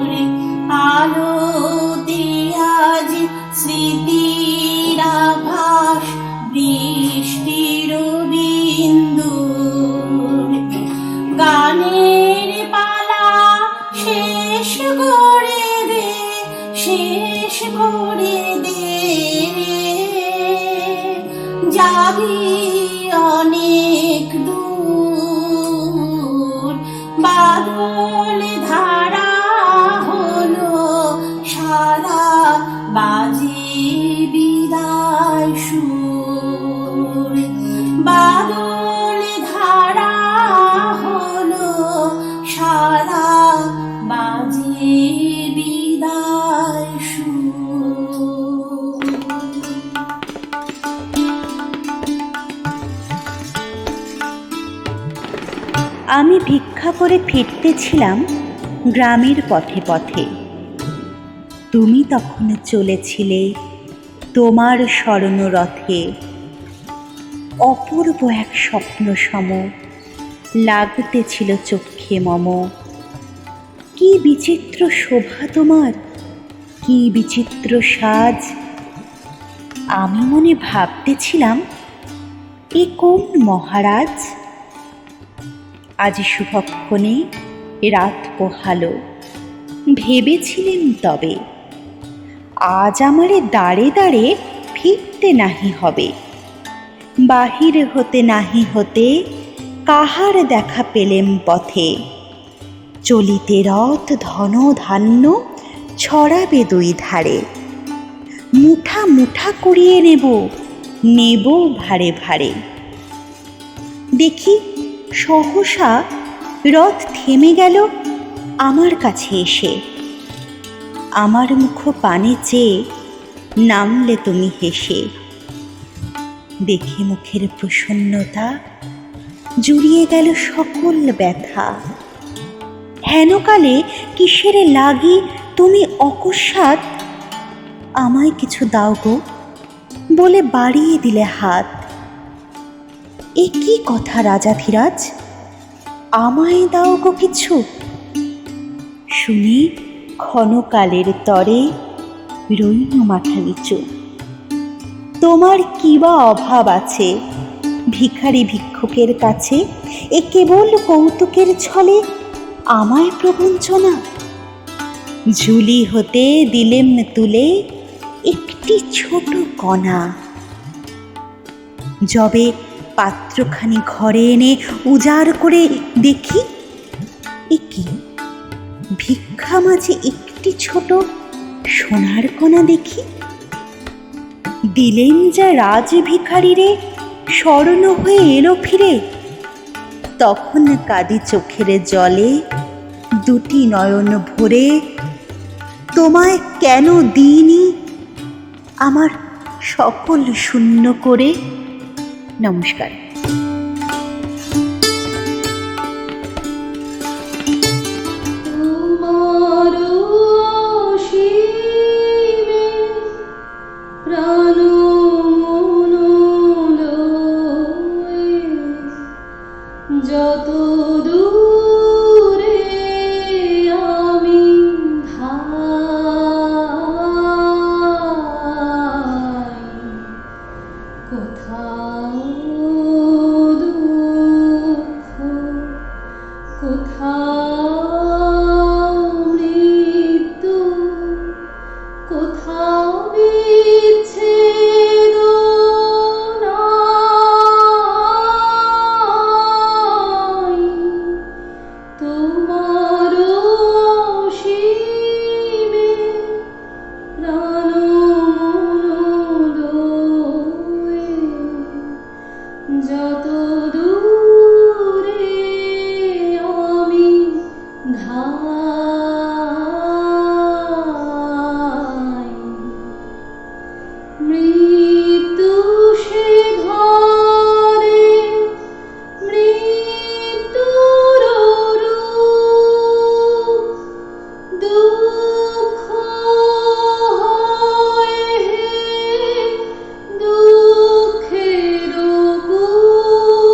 রে। আলোতে আজ স্মৃতির আভাস, বৃষ্টির বিন্দু রে। গানের পালা শেষ করে দে, শেষ করে দে রে। অনেক দূর, বাদল ধারা হলো সারা, বাজে বিদায় সুর। বাদল ধারা হলো সারা, বাজে বিদায় সুর। আমি ভিক্ষা করে ফিরতেছিলাম গ্রামের পথে পথে। তুমি তখন চলেছিলে তোমার স্মরণরথে। অপূর্ব এক স্বপ্ন সম লাগতেছিল চক্ষে মম। কি বিচিত্র শোভা তোমার, কি বিচিত্র সাজ। আমি মনে ভাবতেছিলাম, এ কোন মহারাজ। আজ শুভক্ষণে রাত পোহালো, ভেবেছিলেন তবে আজ আমারে দাঁড়ে দাঁড়ে ফিরতে নাহি হবে। বাহির হতে নাহি হতে কাহার দেখা পেলেম পথে। চলিতে রথ ধন ধান্য ছড়াবে দুই ধারে। মুঠা মুঠা কুড়িয়ে নেব, নেব ভারে ভারে। দেখি সহসা রথ থেমে গেল আমার কাছে এসে। আমার মুখ পানে চেয়ে নামলে তুমি হেসে। দেখে মুখের প্রসন্নতা জুড়িয়ে গেল সকল ব্যথা। হেনকালে কিসের লাগি তুমি অকস্মাৎ আমায় কিছু দাও গো বলে বাড়িয়ে দিলে হাত। এ কি কথা রাজাধিরাজ, আমায় দাও গো কিছু। শুনি ক্ষণকালের তরে রইল মাথা নিচু। তোমার কি বা অভাব আছে ভিখারি ভিক্ষুকের কাছে? এ কেবল কৌতুকের ছলে আমায় প্রবঞ্চনা। ঝুলি হতে দিলেম তুলে একটি ছোট কণা। যবে পাত্রখানি ঘরে এনে উজাড় করে দেখি, এ কি ভিক্ষা মাঝে একটি ছোট সোনার কণা দেখি। দিলেন যা রাজ ভিখারিরে স্মরণ হয়ে এলো ফিরে। তখন কাঁদি চোখের জলে দুটি নয়ন ভরে। তোমায় কেন দিইনি আমার সকল শূন্য করে। নমস্কার। যত দূরে আমি ধাই, কোথাও দুঃখ, কোথাও মৃত্যু, কোথাও বিচ্ছেদ নাই। তোমার অসীমে প্রাণ মন লয়ে, যত দূরে আমি ধাই। মৃত্যু সে ধরে মৃত্যুর রূপ, দুঃখ হয় দুঃখের কূপ।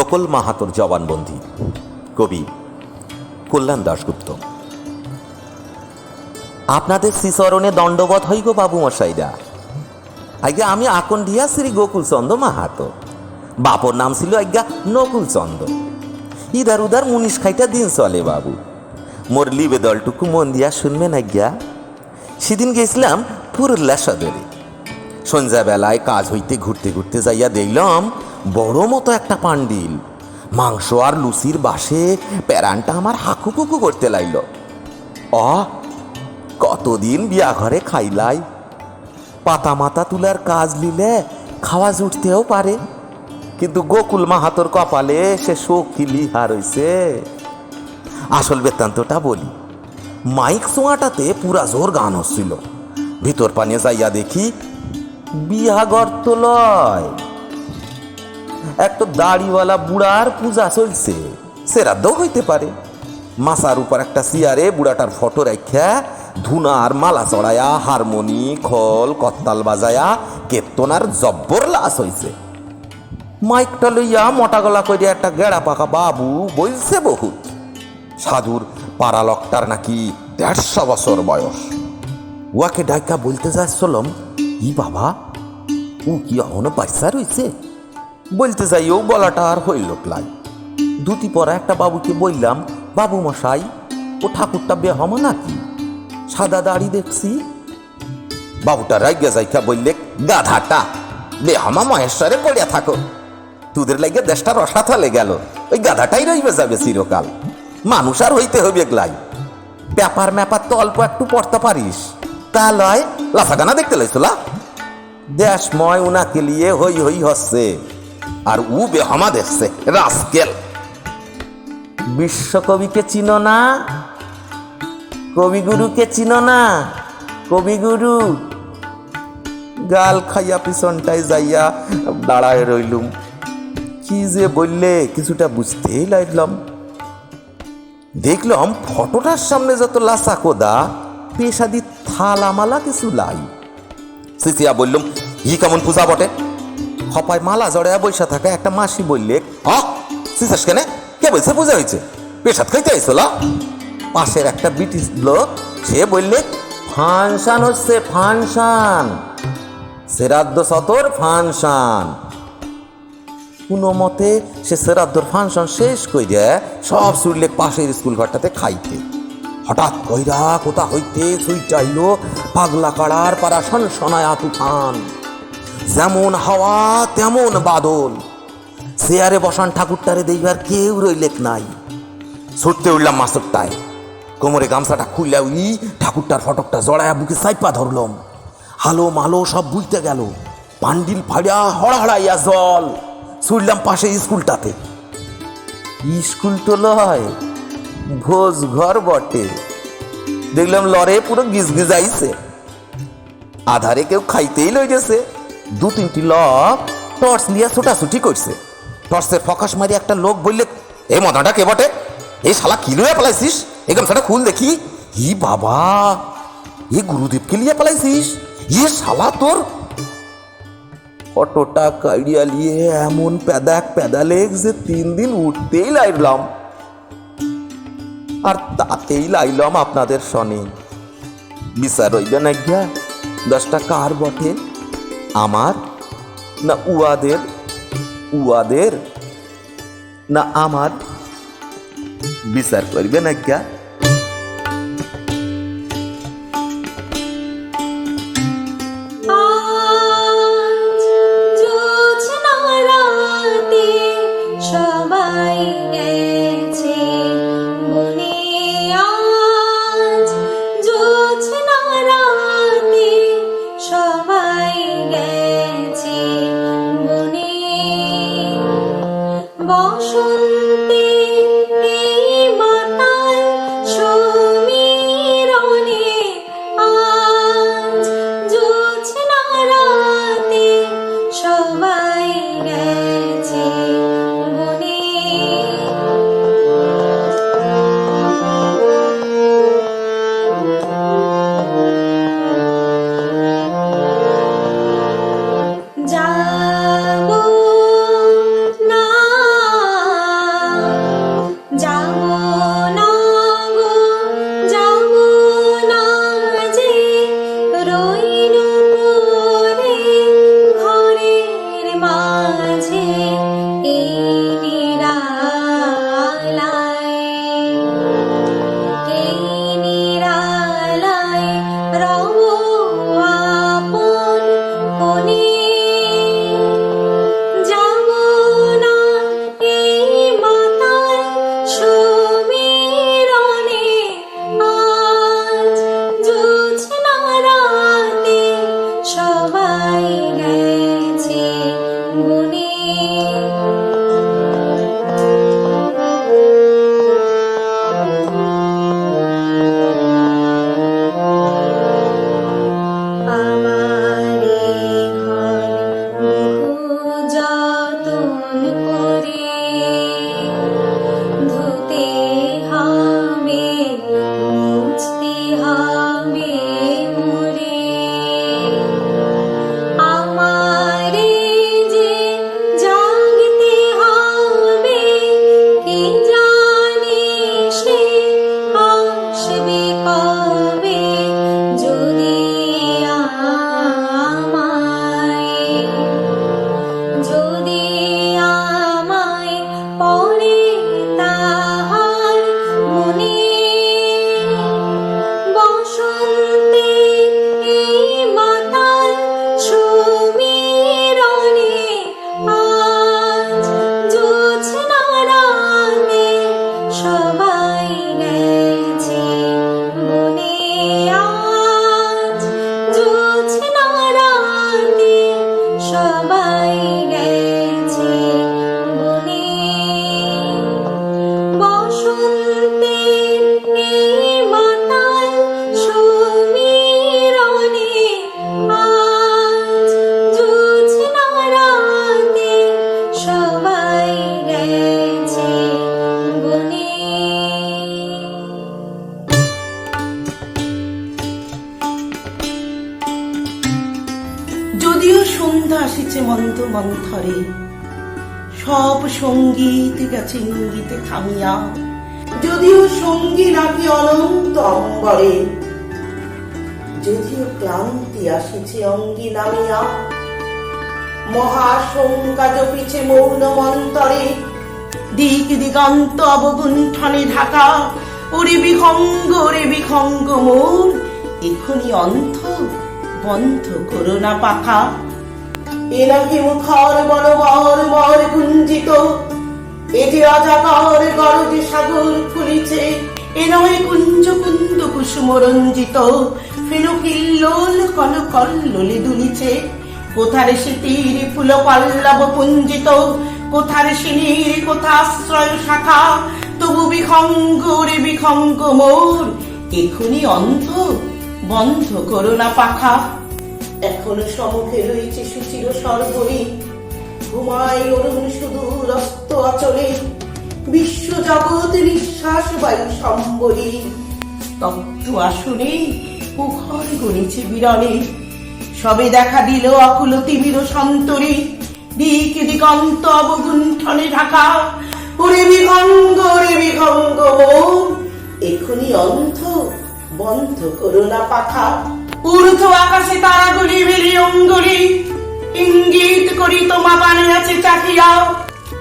গোকুল মাহাতোর জবানবন্দি। কবি কল্যাণ দাশগুপ্ত। আপনাদের শ্রীচরণে দণ্ডবত হই গো বাবু মশাইরা। আজ্ঞা আমি আকন্ডিয়া শ্রী গোকুল চন্দ্র মাহাতো। বাপর নাম ছিল আজ্ঞা নকুল চন্দ্র। ইধার উধার মুনিশ খাইটা দিন চলে বাবু। মোর লিবে দলটুকু মন দিয়া শুনবেন আজ্ঞা। সেদিন গেছিলাম পুরুল্লা সদরে। সন্ধ্যাবেলায় কাজ হইতে ঘুরতে ঘুরতে যাইয়া দেখলাম বড় মতো একটা পান্ডিল। মাংস আর লুচির বাসে প্যারানটা আমার হাকুকুকু করতে লাগল। কতদিন বিয়া ঘরে খাইলাই, পাতা মাতা তুলার কাজ নিলে খাওয়া জুটতেও পারে, কিন্তু গোকুল মাহাতোর কপালে সে সখী লিহা রইছে। আসল বৃত্তান্তটা বলি। মাইক সোঁয়াটাতে পুরা জোর গান হচ্ছিল। ভিতর পানে যাইয়া দেখি বিহাঘর তো লয়, একটা দাড়িওয়ালা বুড়ার পূজা চলছে। শ্রাদ্ধ হইতে পারে। মাসার উপর একটা চেয়ারে বুড়াটার ফটো রাখা ধুনার মালা চড়ায়া হারমোনি খোল কত্তাল বাজায়া কেতনার জব্বর লাশ হইছে। মাইকটা লইয়া মোটা গলা করে একটা গেড়া পাকা বাবু বলছে বহুত। সাধুর পাড়া লোকটার নাকি 150 বছর বয়স। ওয়াকে ডাইকা বলতে যাচ্ছিলাম, ই বাবা ও কি এখনো বাচ্চা রয়েছে? বলতে যাইও গলাটা আর হইল প্লাই। ধুতি পরা একটা বাবুকে বললাম, বাবু মশাই ও ঠাকুরটা বেহমা নাকি? সাদা দাড়ি দেখছি। বাবুটা রাইগা যাইকা বললে, গাধাটা বেহমা মহেশ্বরে পড়িয়া থাকো, তোদের লাগে দেশটা রসা থালে গেল, ওই গাধাটাই রইবে যাবে চিরকাল। মানুষ আর হইতে হবে গ্লাই। ব্যাপার ম্যাপার তো অল্প একটু পড়তে পারিস, তা লয় লাফাগানা দেখতে লাইছলা। দেশময় উনাকে লিয়ে হই হই হচ্ছে, আর উ বেহমা দেখছে রাস্কেল। বিশ্বকবিকে চিনো না? কবিগুরুকে চিনো না? কবিগুরু গাল খাইয়া পিছনটায় যাইয়া দাঁড়ায় রইলুম। কি যে বললে কিছুটা বুঝতেই লাগলাম। দেখলাম ফটোটার সামনে যত লাসা কোদা পেশাদি থালামালা কিছু লাই। সিসিয়া বললুম, ই কেমন পূজা বটে? খপায় মালা জড়াইয়া বৈশা থাকা একটা মাসি বললে, সিসাস কেনে? কে বলছে পূজা হয়েছে? পেশাদ খাইতে আইসলা? পাশের একটা ব্রিটিশ লোক সে বললে, ফাংশন হচ্ছে ফাংশন, শ্রাদ্ধ সতর ফাংশন। কোনো মতে সে শ্রাদ্ধর ফাংশন শেষ কইরা সব ছুটলে পাশের স্কুল ঘরটাতে খাইতে। হঠাৎ কইরা কোথা হইতে ছুইটাইল পাগলা কাড়ার পাড়া সনসনায়া তুফান। যেমন হাওয়া তেমন বাদল। চেয়ারে বসান ঠাকুরটারে দেখবার কেউ রইলেক নাই। ছুটতে উঠলাম মাসুরটায়, কোমরে গামছাটা খুললা উই ঠাকুরটার ফটকটা জড়ায়া বুকে সাইপা ধরলাম। হালো মালো সব বুঝতে গেল। পান্ডিল ফাড়িয়া হড়াহড়াইয়া জল। ছুটলাম পাশে স্কুলটাতে। স্কুল তো লয়, ভোজ ঘর বটে। দেখলাম লরে পুরো গিজগিজাইছে। আধারে কেউ খাইতেই লই গেছে। 2-3টি লোক টর্চ নিয়ে ছোটাছুটি করছে। টর্চের ফকাশ মারি একটা লোক বললে, এই মদাটা কে বটে? এই শালা কি লইয়া পালাইছিস? এই গামছাটা খুল দেখি। ই বাবা, এই গুরুদেবকে লিয়ে পালাইছিস? ইয়ে শালা তোর ফটোটা কাইডিয়া লিয়ে এমন পেদালেক যে 3 দিন উঠতেই লাইলাম। আর তাতেই লাইলাম আপনাদের শনি। বিচার হইবে না গিয়া 10 টাকা আর বটে? আমার না উয়াদের? উয়াদের না আমার? বিচার করবে না গিয়া? সবাই গেছে মনে আজ, জোছনা রাতে সবাই গেছে মনে। বসন্তে এই মাতাল সমীরণে আজ, জোছনা রাতে সবাই গেছে মনে। যাব না সন্ধ্যা আসিছে মন্দ মন্থরে, সব সঙ্গীত গেছে ইঙ্গিতে থামিয়া, যদিও সঙ্গী নাকি অনন্ত অম্বরে, যদিও ক্লান্তি আসিছে অঙ্গি নামিয়া, মহাশঙ্কা জপিছে মৌন মন্তরে, দিক দিগন্ত অবগুণ্ঠনে ঢাকা, ওরে বিখঙ্গ মোর, এখনি অন্থ বন্ধ করো না পাখা। এলাহি মুখর বনবর মর গুঞ্জিত, এ যে অজাগর গরজ সাগর ফুলিছে, এ নয় কুঞ্জ কুন্দ কুসুম রঞ্জিত, ফেনো কিল্লোল কল কল্লোলে দুলিছে, কোথারে শীতির ফুল পল্লব পুঞ্জিত, কোথারে শিনীর কোথাশ্রয় শাখা, তবু বিখঙ্গ মোর, এখনি অন্ধ বন্ধ করো না পাখা। এখনো সম্মুখে রয়েছে সুচির সর্বরী, ঘুমায় অরুণ সুদূর অস্ত অচলে, বিশ্ব জগৎ নিঃশ্বাস বায়ু সম্বরী, তপ্ত আসনে পুখর গণিছে বিরলে, সবে দেখা দিল অকুল তিমির সন্তরী, দিক দিগন্ত অবগুণ্ঠনে ঢাকা, ওরে বিভঙ্গ মোর, এখনি অন্ধ বন্ধ করো না পাখা। ঊর্ধ্ব আকাশে তারাগুলি বেলি অঙ্গুলি, ইঙ্গিত করি তোমা বানে আছে চাহিয়া,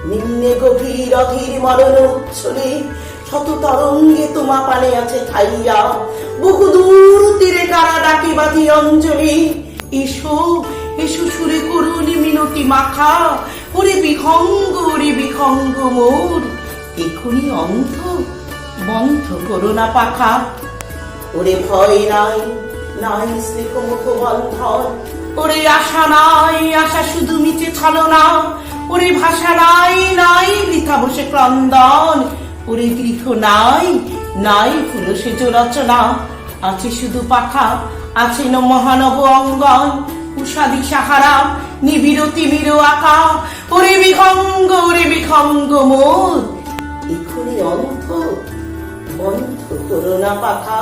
নিম্নে গভীর অধীর মরণ উচ্ছলে, শত তরঙ্গে তোমা পানে আছে ঠাইয়া, বহু দূর তীরে কারা ডাকি বাঁধি অঞ্জলি, এসো এসো সুরে করুণী মিনতি মাখা, ওরে বিখঙ্গ মোর, এখনি অন্ধ বন্ধ করো না পাখা। ওরে ভয় নাই নাই স্নেহ মুখ বন্ধন, ওরে আশা নাই আশা শুধু মিছে ছলনা, ওরে ভাষা নাই নাই বৃথা বসে ক্রন্দন, ওরে গৃহ নাই নাই ফুল সেজ রচনা, আছে শুধু পাখা, আছে ন মহানব অঙ্গন, উষাদি সাহারা নিবিড় তিমির আঁকা, ওরে বিখঙ্গ মোর, এখনি অন্ধ বন্ধ করো না পাখা।